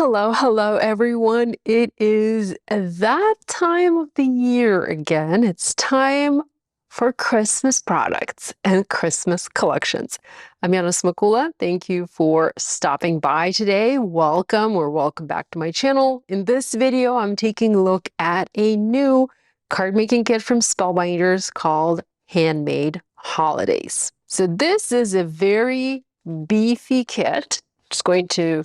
Hello, everyone. It is that time of the year again. It's time for Christmas products and Christmas collections. I'm Yana Smakula. Thank you for stopping by today. Welcome or welcome back to my channel. In this video, I'm taking a look at a new card making kit from Spellbinders called Handmade Holidays. So this is a very beefy kit. Just going to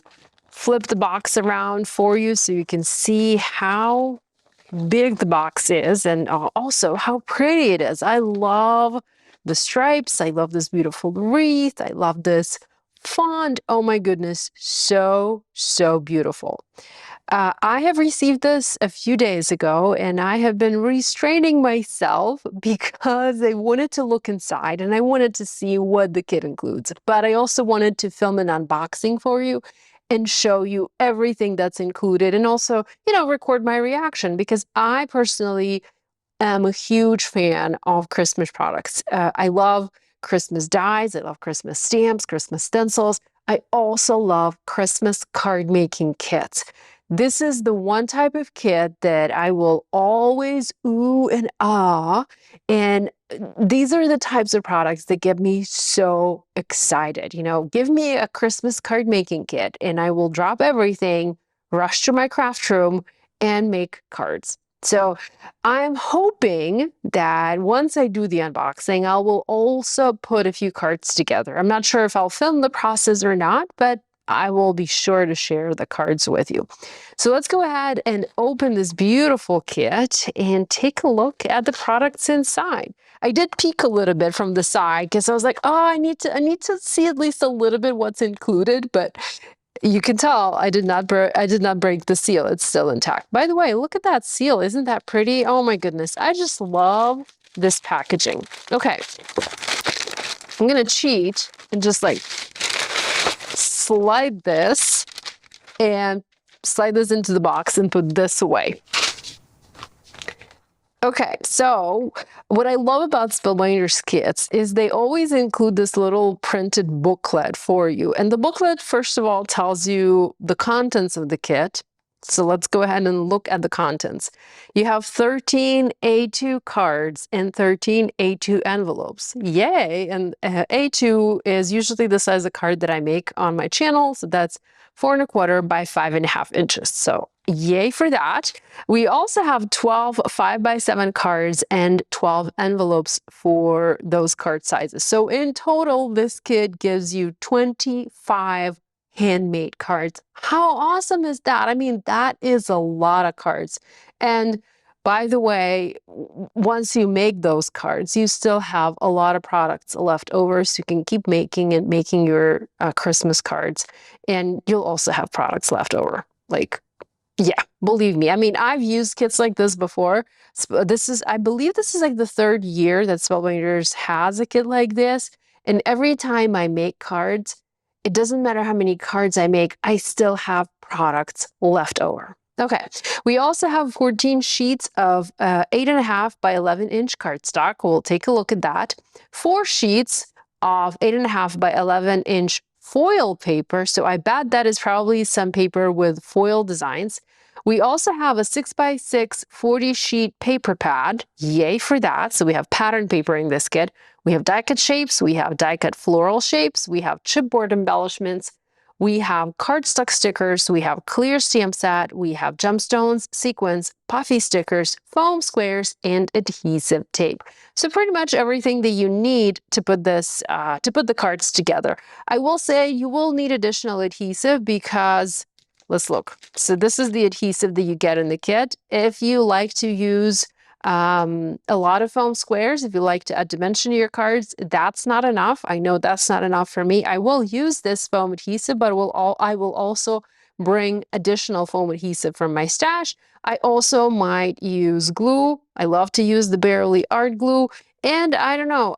flip the box around for you so you can see how big the box is and also how pretty it is. I love the stripes. I love this beautiful wreath. I love this font. Oh my goodness, so beautiful. I have received this a few days ago and I have been restraining myself because I wanted to look inside and I wanted to see what the kit includes. But I also wanted to film an unboxing for you and show you everything that's included and also, record my reaction because I personally am a huge fan of Christmas products. I love Christmas dies. I love Christmas stamps, Christmas stencils. I also love Christmas card making kits. This is the one type of kit that I will always ooh and ah. And these are the types of products that get me so excited. Give me a Christmas card making kit and I will drop everything, rush to my craft room and make cards. So I'm hoping that once I do the unboxing, I will also put a few cards together. I'm not sure if I'll film the process or not, but I will be sure to share the cards with you. So let's go ahead and open this beautiful kit and take a look at the products inside. I did peek a little bit from the side because I was like, oh, I need to see at least a little bit what's included, but you can tell I did not break the seal. It's still intact. By the way, look at that seal. Isn't that pretty? Oh my goodness. I just love this packaging. Okay. I'm going to cheat and just like slide this into the box and put this away. Okay, so what I love about Spellbinders kits is they always include this little printed booklet for you. And the booklet, first of all, tells you the contents of the kit. So let's go ahead and look at the contents. You have 13 A2 cards and 13 A2 envelopes. Yay! And A2 is usually the size of card that I make on my channel. So that's 4 1/4 by 5.5 inches. So yay for that. We also have 12 5x7 cards and 12 envelopes for those card sizes. So in total, this kit gives you 25 handmade cards. How awesome is that? I mean, that is a lot of cards. And by the way, once you make those cards, you still have a lot of products left over, so you can keep making your Christmas cards, and you'll also have products left over. Like, yeah, believe me. I mean, I've used kits like this before. I believe this is like the 3rd year that Spellbinders has a kit like this, and every time I make cards, it doesn't matter how many cards I make, I still have products left over. Okay, we also have 14 sheets of 8.5 by 11 inch cardstock. We'll take a look at that. 4 sheets of 8.5 by 11 inch foil paper. So I bet that is probably some paper with foil designs. We also have a 6x6 40 sheet paper pad. Yay for that. So we have pattern paper in this kit. We have die cut shapes. We have die cut floral shapes. We have chipboard embellishments. We have cardstock stickers, we have clear stamp set, we have gemstones, sequins, puffy stickers, foam squares, and adhesive tape. So pretty much everything that you need to put this, to put the cards together. I will say you will need additional adhesive because, let's look. So this is the adhesive that you get in the kit. If you like to use a lot of foam squares, if you like to add dimension to your cards, that's not enough. I know that's not enough for me. I will use this foam adhesive, but I will also bring additional foam adhesive from my stash. I also might use glue. I love to use the Barely Art glue. And I don't know,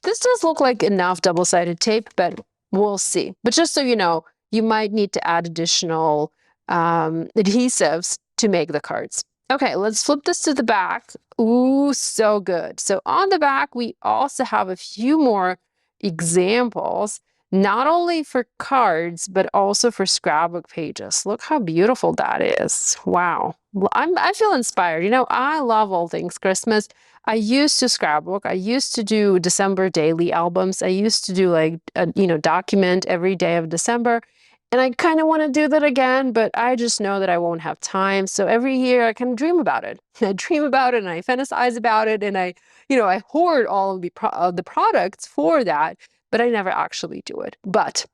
this does look like enough double-sided tape, but we'll see. But just so you know, you might need to add additional adhesives to make the cards. Okay, let's flip this to the back. Ooh, so good. So on the back, we also have a few more examples. not only for cards, but also for scrapbook pages. Look how beautiful that is. Wow. I feel inspired. You know, I love all things Christmas. I used to scrapbook. I used to do December daily albums. I used to do like, document every day of December. And I kind of want to do that again, but I just know that I won't have time. So every year I kind of dream about it. I dream about it and I fantasize about it, and I hoard all of the products for that, but I never actually do it. But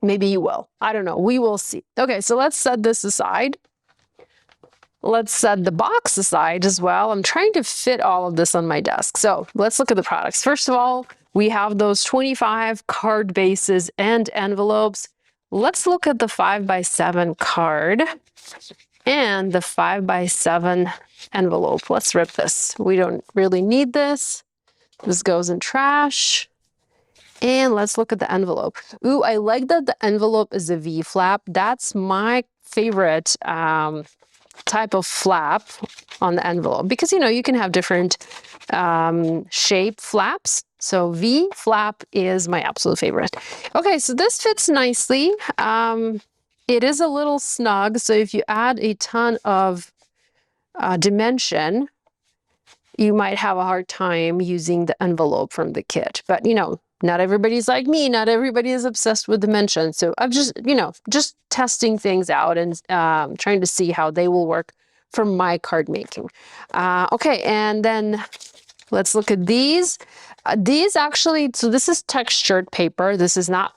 maybe you will. I don't know. We will see. Okay, so let's set this aside. Let's set the box aside as well. I'm trying to fit all of this on my desk. So let's look at the products. First of all, we have those 25 card bases and envelopes. Let's look at the 5x7 card and the 5x7 envelope. Let's rip this. We don't really need this. This goes in trash. And let's look at the envelope. Ooh, I like that the envelope is a V flap. That's my favorite type of flap on the envelope, because you can have different shape flaps. So V flap is my absolute favorite. Okay, so this fits nicely. It is a little snug, so if you add a ton of dimension, you might have a hard time using the envelope from the kit. But not everybody's like me. Not everybody is obsessed with dimension. So I'm just testing things out and trying to see how they will work for my card making. Okay, and then let's look at these. These actually, so this is textured paper. This is not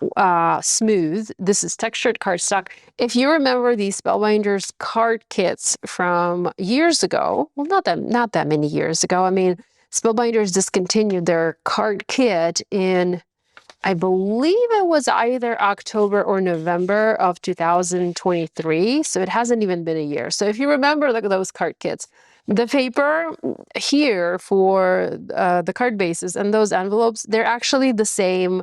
smooth. This is textured cardstock. If you remember these Spellbinders card kits from years ago, well, not that many years ago. I mean, Spellbinders discontinued their card kit in, I believe it was either October or November of 2023. So it hasn't even been a year. So if you remember, look at those card kits. The paper here for the card bases and those envelopes, they're actually the same.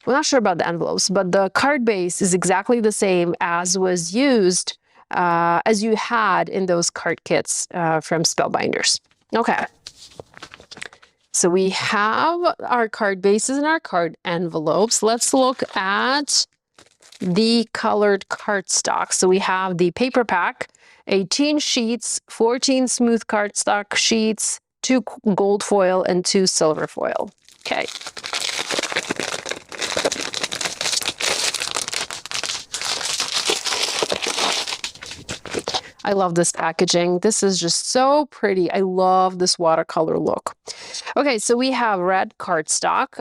We're not sure about the envelopes, but the card base is exactly the same as was used, as you had in those card kits from Spellbinders. Okay. So we have our card bases and our card envelopes. Let's look at the colored cardstock. So we have the paper pack, 18 sheets, 14 smooth cardstock sheets, 2 gold foil, and 2 silver foil. Okay. I love this packaging. This is just so pretty. I love this watercolor look. Okay, so we have red cardstock.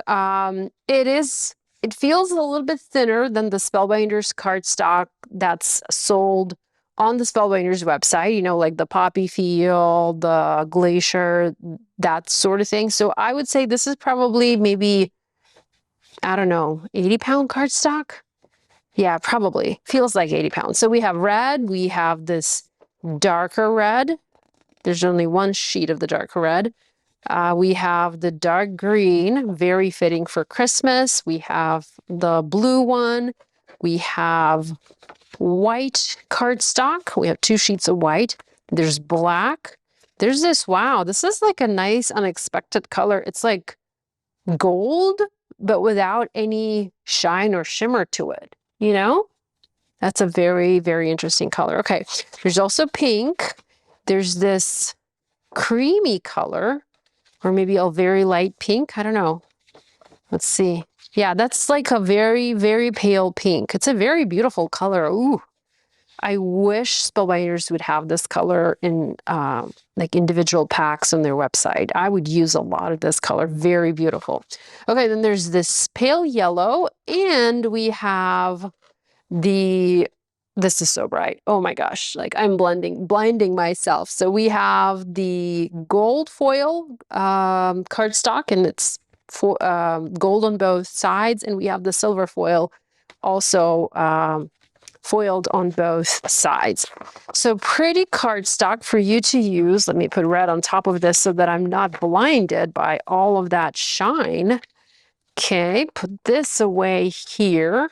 It feels a little bit thinner than the Spellbinders cardstock that's sold on the Spellbinders website, like the poppy feel, the glacier, that sort of thing. So I would say this is probably maybe, I don't know, 80-pound cardstock. Yeah, probably. Feels like 80 pounds. So we have red, we have this darker red. There's only one sheet of the darker red. We have the dark green, very fitting for Christmas. We have the blue one. We have white cardstock. We have 2 sheets of white. There's black. There's this, wow, this is like a nice unexpected color. It's like gold, but without any shine or shimmer to it, That's a very, very interesting color. Okay, there's also pink. There's this creamy color, or maybe a very light pink. I don't know. Let's see. Yeah, that's like a very, very pale pink. It's a very beautiful color. Ooh, I wish Spellbinders would have this color in like individual packs on their website. I would use a lot of this color. Very beautiful. Okay, then there's this pale yellow, and we have this is so bright. Oh my gosh, like I'm blinding myself. So we have the gold foil cardstock, and it's gold on both sides, and we have the silver foil also foiled on both sides. So pretty cardstock for you to use. Let me put red on top of this so that I'm not blinded by all of that shine. Okay, put this away here.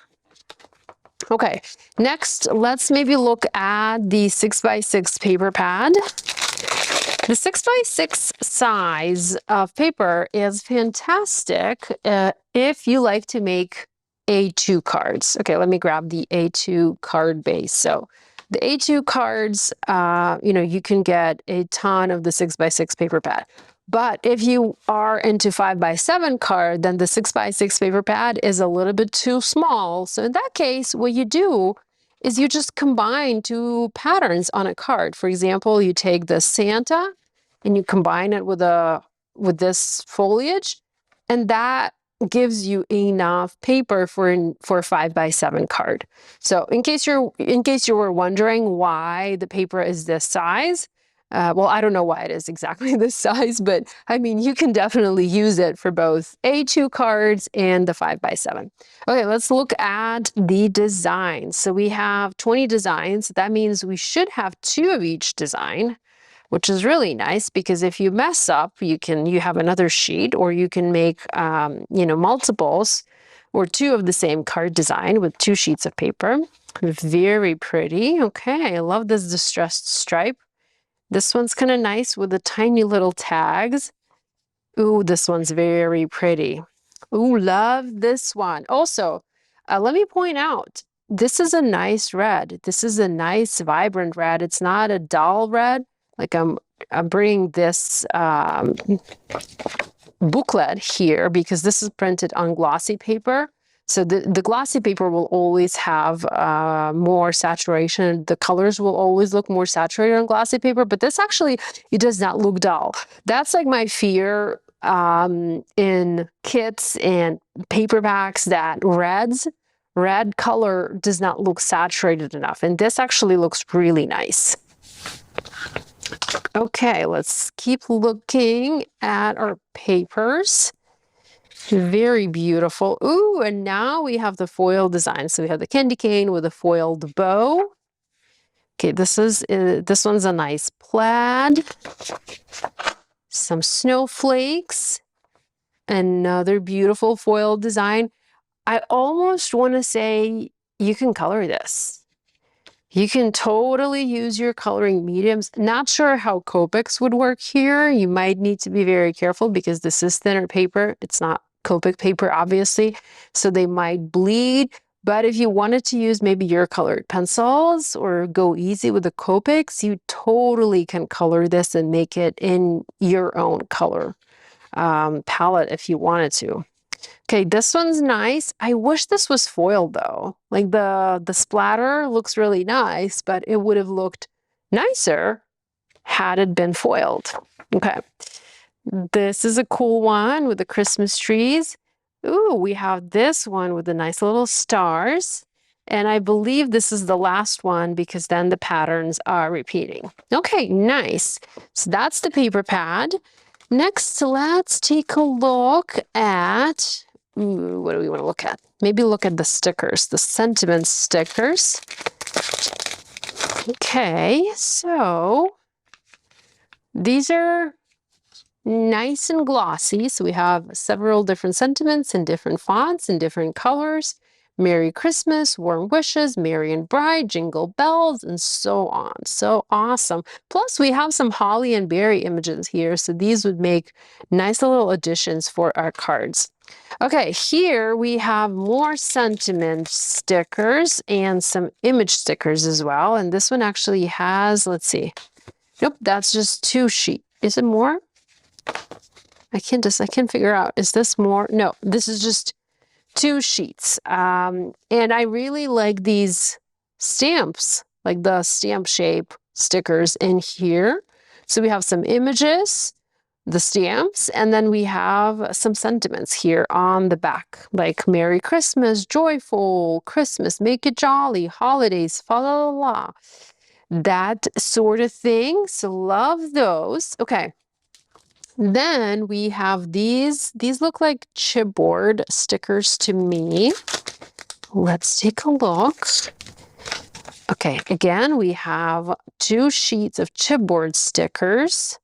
Okay, next, let's maybe look at the 6x6 paper pad. The 6x6 size of paper is fantastic if you like to make A2 cards. Okay, let me grab the A2 card base. So the A2 cards, you know, you can get a ton of the 6x6 paper pad. But if you are into 5x7 card, then the 6x6 paper pad is a little bit too small. So in that case, what you do is you just combine two patterns on a card. For example, you take the Santa and you combine it with this foliage, and that gives you enough paper for a 5x7 card. So in case you were wondering why the paper is this size, well, I don't know why it is exactly this size, but I mean, you can definitely use it for both A2 cards and the 5x7. Okay, let's look at the designs. So we have 20 designs. That means we should have 2 of each design, which is really nice because if you mess up, you have another sheet, or you can make you know, multiples or 2 of the same card design with 2 sheets of paper. Very pretty. Okay, I love this distressed stripe. This one's kind of nice with the tiny little tags. Ooh, this one's very pretty. Ooh, love this one. Also, let me point out, this is a nice red. This is a nice, vibrant red. It's not a dull red. Like I'm bringing this booklet here because this is printed on glossy paper. So the glossy paper will always have more saturation. The colors will always look more saturated on glossy paper, but this actually, it does not look dull. That's like my fear in kits and paperbacks, that red color does not look saturated enough. And this actually looks really nice. Okay, let's keep looking at our papers. Very beautiful. Ooh, and now we have the foil design. So we have the candy cane with a foiled bow. Okay, this one's a nice plaid. Some snowflakes. Another beautiful foil design. I almost want to say you can color this. You can totally use your coloring mediums. Not sure how Copics would work here. You might need to be very careful because this is thinner paper. It's not Copic paper, obviously, so they might bleed. But if you wanted to use maybe your colored pencils or go easy with the Copics, you totally can color this and make it in your own color palette if you wanted to. Okay, this one's nice. I wish this was foiled though. Like the splatter looks really nice, but it would have looked nicer had it been foiled. Okay, this is a cool one with the Christmas trees. Ooh, we have this one with the nice little stars. And I believe this is the last one because then the patterns are repeating. Okay, nice. So that's the paper pad. Next, let's take a look at, what do we want to look at? Maybe look at the stickers, the sentiment stickers. Okay, so these are nice and glossy. So we have several different sentiments in different fonts and different colors. Merry Christmas, warm wishes, merry and bright, jingle bells, and so on. So awesome. Plus we have some holly and berry images here. So these would make nice little additions for our cards. Okay, here we have more sentiment stickers and some image stickers as well. And this one actually has, let's see. Nope, that's just 2 sheets. Is it more? I can't figure out. Is this more? No, this is just 2 sheets. And I really like these stamps, like the stamp shape stickers in here. So we have some images, the stamps, and then we have some sentiments here on the back, like Merry Christmas, joyful, Christmas, make it jolly, holidays, fa la la la. That sort of thing. So love those. Okay. Then we have these look like chipboard stickers to me. Let's take a look. Okay, again, we have 2 sheets of chipboard stickers.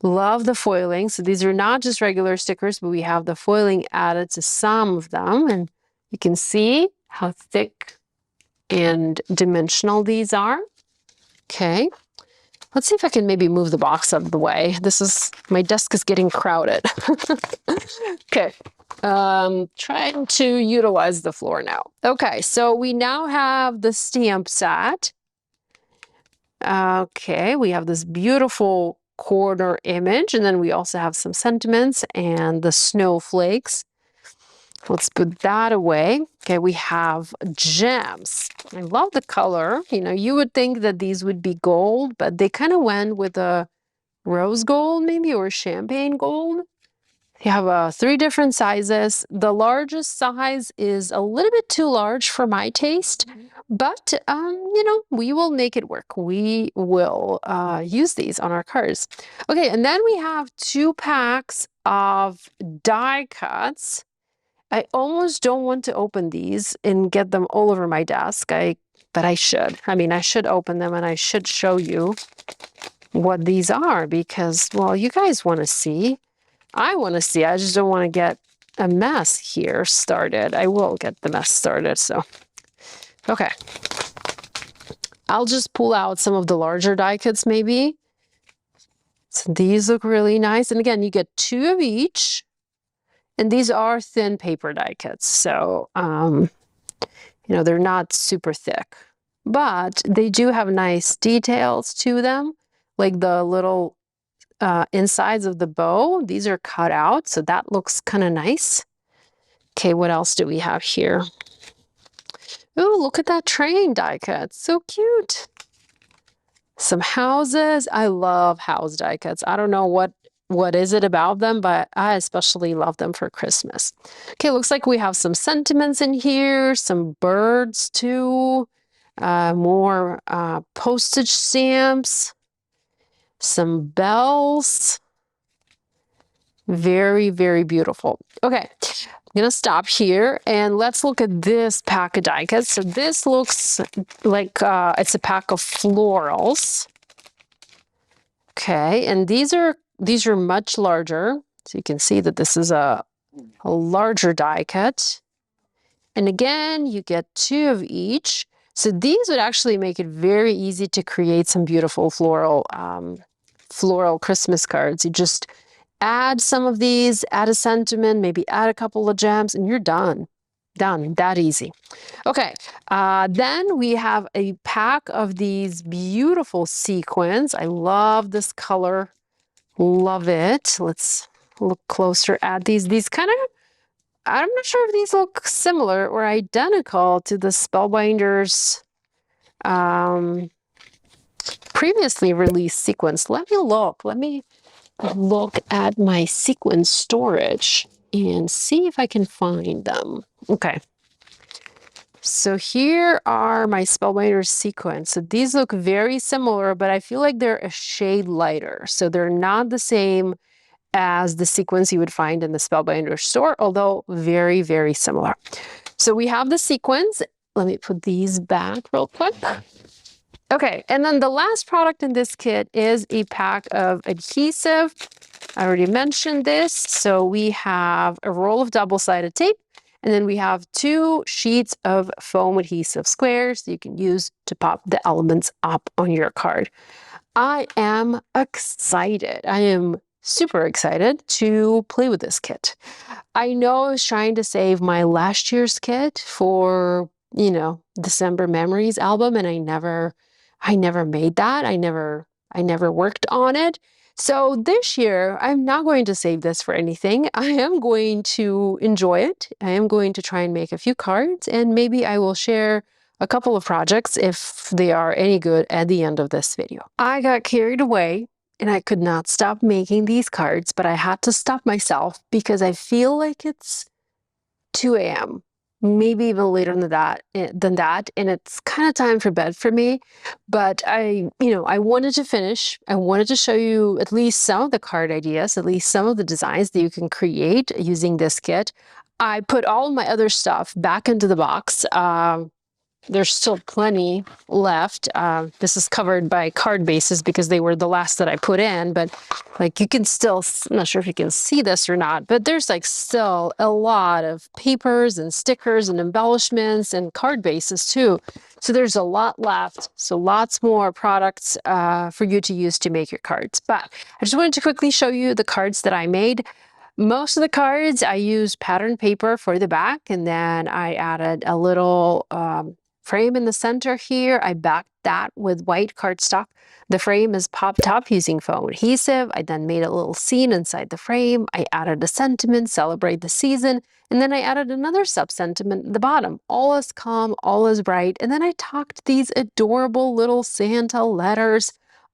Love the foiling. So these are not just regular stickers, but we have the foiling added to some of them. And you can see how thick and dimensional these are. Okay. Let's see if I can maybe move the box out of the way. My desk is getting crowded. Okay, Trying to utilize the floor now. Okay, so we now have the stamp set. Okay, we have this beautiful corner image, and then we also have some sentiments and the snowflakes. Let's put that away. Okay, we have gems. I love the color. You know, you would think that these would be gold, but they kind of went with a rose gold maybe, or champagne gold. You have 3 different sizes. The largest size is a little bit too large for my taste, but you know, we will make it work. We will use these on our cards. Okay, and then we have 2 packs of die cuts. I almost don't want to open these and get them all over my desk. But I should. I mean, I should open them and I should show you what these are because, well, you guys want to see. I want to see. I just don't want to get a mess here started. I will get the mess started, so. Okay. I'll just pull out some of the larger die cuts maybe. So these look really nice. And again, you get 2 of each. And these are thin paper die cuts. So, you know, they're not super thick. But they do have nice details to them. Like the little insides of the bow, these are cut out, so that looks kind of nice. Okay, what else do we have here? Oh, look at that train die cut. So cute. Some houses. I love house die cuts. I don't know what is it about them, but I especially love them for Christmas. Okay, looks like we have some sentiments in here, some birds too, more postage stamps, some bells. Very, very beautiful. Okay, I'm gonna stop here and let's look at this pack of die cuts. So this looks like it's a pack of florals. Okay, and these are much larger. So you can see that this is a larger die cut. And again, you get 2 of each. So these would actually make it very easy to create some beautiful floral Christmas cards. You just add some of these, add a sentiment, maybe add a couple of gems, and you're done. Done, that easy. Okay, then we have a pack of these beautiful sequins. I love this color, love it. Let's look closer at these. These kind of, I'm not sure if these look similar or identical to the Spellbinders previously released sequins. Let me look at my sequin storage and see if I can find them. Okay. So here are my Spellbinders sequins. So these look very similar, but I feel like they're a shade lighter. So they're not the same as the sequins you would find in the Spellbinders store, although very, very similar. So we have the sequins. Let me put these back real quick. Okay, and then the last product in this kit is a pack of adhesive. I already mentioned this. So we have a roll of double-sided tape, and then we have 2 sheets of foam adhesive squares you can use to pop the elements up on your card. I am excited. I am super excited to play with this kit. I know I was trying to save my last year's kit for, you know, December Memories album, and I never made that. I never worked on it. So this year, I'm not going to save this for anything. I am going to enjoy it. I am going to try and make a few cards, and maybe I will share a couple of projects if they are any good at the end of this video. I got carried away and I could not stop making these cards, but I had to stop myself because I feel like it's 2 a.m. maybe even later than that, and it's kind of time for bed for me. But I wanted to finish. I wanted to show you at least some of the card ideas, at least some of the designs that you can create using this kit. I put all of my other stuff back into the box. There's still plenty left. This is covered by card bases because they were the last that I put in, but like you can still, I'm not sure if you can see this or not, but there's like still a lot of papers and stickers and embellishments and card bases too. So there's a lot left. So lots more products for you to use to make your cards. But I just wanted to quickly show you the cards that I made. Most of the cards I used pattern paper for the back, and then I added a little frame in the center here. I backed that with white cardstock. The frame is popped up using foam adhesive. I then made a little scene inside the frame. I added a sentiment, celebrate the season, and then I added another sub-sentiment at the bottom. All is calm, all is bright. And then I tucked these adorable little Santa letters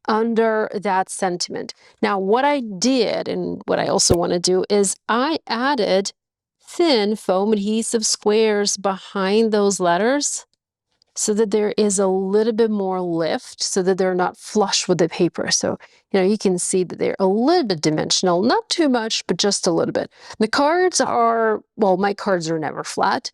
under that sentiment. Now, what I did, and what I also want to do, is I added thin foam adhesive squares behind those letters so that there is a little bit more lift, so that they're not flush with the paper. So, you can see that they're a little bit dimensional, not too much, but just a little bit. The cards are, well, my cards are never flat.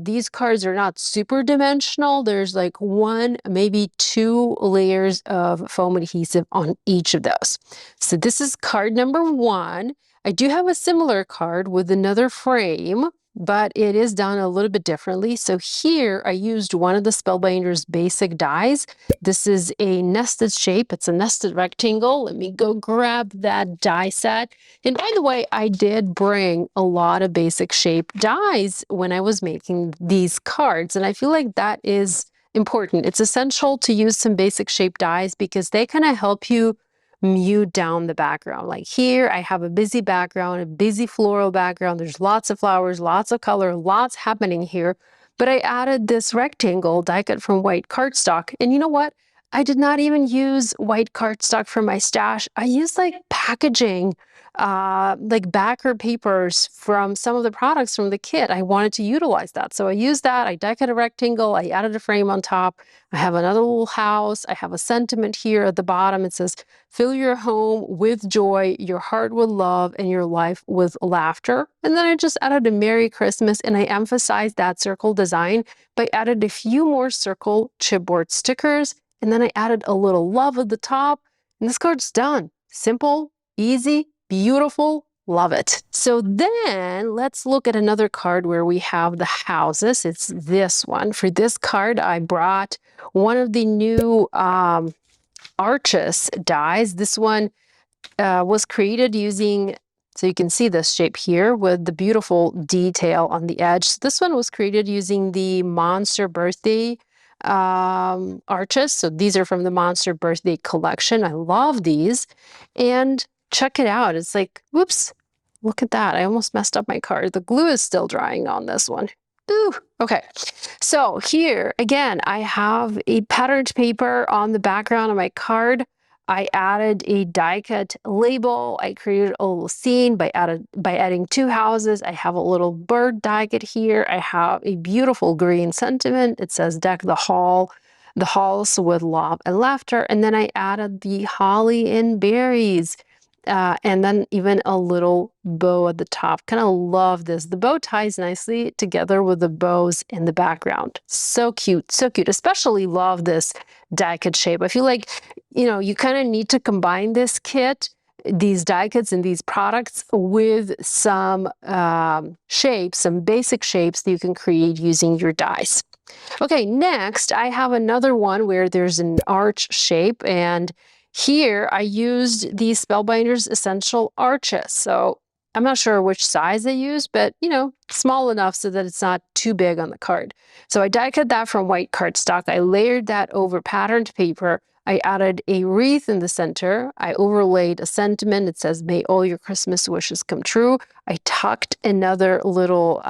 These cards are not super dimensional. There's like one, maybe two layers of foam adhesive on each of those. So this is card number 1. I do have a similar card with another frame, but it is done a little bit differently. So here I used one of the Spellbinders basic dies. This is a nested shape. It's a nested rectangle. Let me go grab that die set. And by the way, I did bring a lot of basic shape dies when I was making these cards. And I feel like that is important. It's essential to use some basic shape dies because they kind of help you mute down the background. Like here, I have a busy background, a busy floral background. There's lots of flowers, lots of color, lots happening here. But I added this rectangle die cut from white cardstock. And you know what? I did not even use white cardstock from my stash. I used like packaging, like backer papers from some of the products from the kit. I wanted to utilize that. So I used that. I die cut a rectangle. I added a frame on top. I have another little house. I have a sentiment here at the bottom. It says, fill your home with joy, your heart with love, and your life with laughter. And then I just added a Merry Christmas, and I emphasized that circle design by added a few more circle chipboard stickers, and then I added a little love at the top, and this card's done. Simple, easy, beautiful, love it. So then let's look at another card where we have the houses. It's this one. For this card, I brought one of the new arches dies. This one was created using, so you can see this shape here with the beautiful detail on the edge. So this one was created using the Monster Birthday arches. So these are from the Monster Birthday collection. I love these. And check it out. It's like, whoops, look at that. I almost messed up my card. The glue is still drying on this one. Ooh, okay. So here, again, I have a patterned paper on the background of my card. I added a die cut label. I created a little scene by adding 2 houses. I have a little bird die cut here. I have a beautiful green sentiment. It says deck the halls with love and laughter. And then I added the holly and berries. And then even a little bow at the top. Kind of love this. The bow ties nicely together with the bows in the background. So cute, so cute. Especially love this die cut shape. I feel like, you kind of need to combine this kit, these die cuts and these products with some shapes, some basic shapes that you can create using your dies. Okay, next I have another one where there's an arch shape, and here I used the Spellbinders Essential Arches. So I'm not sure which size I used, but small enough so that it's not too big on the card. So I die cut that from white cardstock. I layered that over patterned paper. I added a wreath in the center. I overlaid a sentiment. It says, may all your Christmas wishes come true. I tucked another little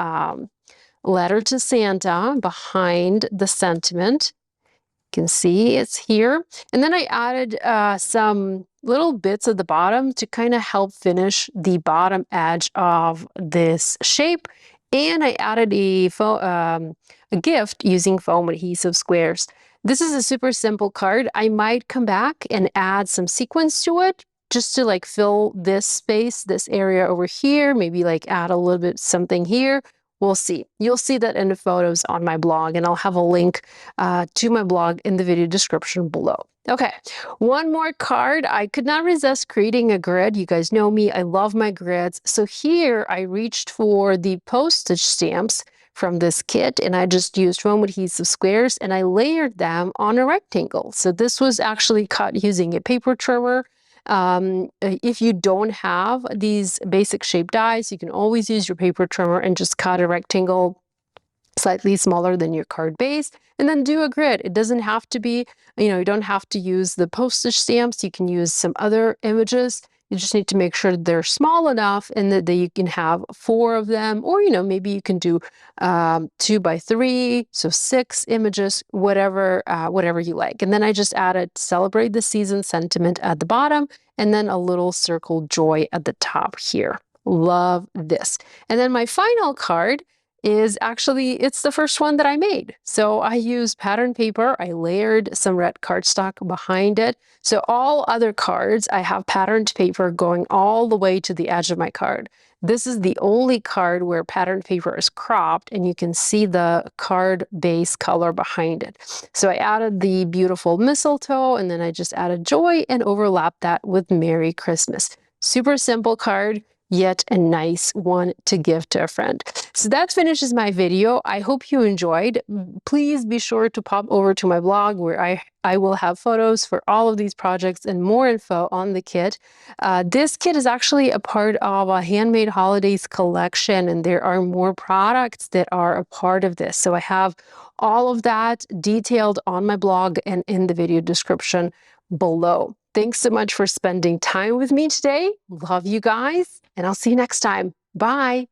letter to Santa behind the sentiment. You can see it's here. And then I added some little bits at the bottom to kind of help finish the bottom edge of this shape. And I added a gift using foam adhesive squares. This is a super simple card. I might come back and add some sequins to it just to like fill this space, this area over here, maybe like add a little bit something here. We'll see. You'll see that in the photos on my blog, and I'll have a link to my blog in the video description below. Okay, one more card. I could not resist creating a grid. You guys know me. I love my grids. So here I reached for the postage stamps from this kit, and I just used foam adhesive squares and I layered them on a rectangle. So this was actually cut using a paper trimmer. If you don't have these basic shape dies, you can always use your paper trimmer and just cut a rectangle slightly smaller than your card base, and then do a grid. It doesn't have to be, you don't have to use the postage stamps. You can use some other images. You just need to make sure they're small enough and that you can have 4 of them, or maybe you can do 2 by 3, so 6 images, whatever you like. And then I just added "Celebrate the Season" sentiment at the bottom, and then a little circle joy at the top here. Love this. And then my final card is actually, it's the first one that I made. So I used pattern paper. I layered some red cardstock behind it. So all other cards, I have patterned paper going all the way to the edge of my card. This is the only card where patterned paper is cropped and you can see the card base color behind it. So I added the beautiful mistletoe, and then I just added joy and overlapped that with Merry Christmas. Super simple card, yet a nice one to give to a friend. So that finishes my video. I hope you enjoyed. Please be sure to pop over to my blog where I will have photos for all of these projects and more info on the kit. This kit is actually a part of a Handmade Holidays collection, and there are more products that are a part of this. So I have all of that detailed on my blog and in the video description below. Thanks so much for spending time with me today. Love you guys, and I'll see you next time. Bye.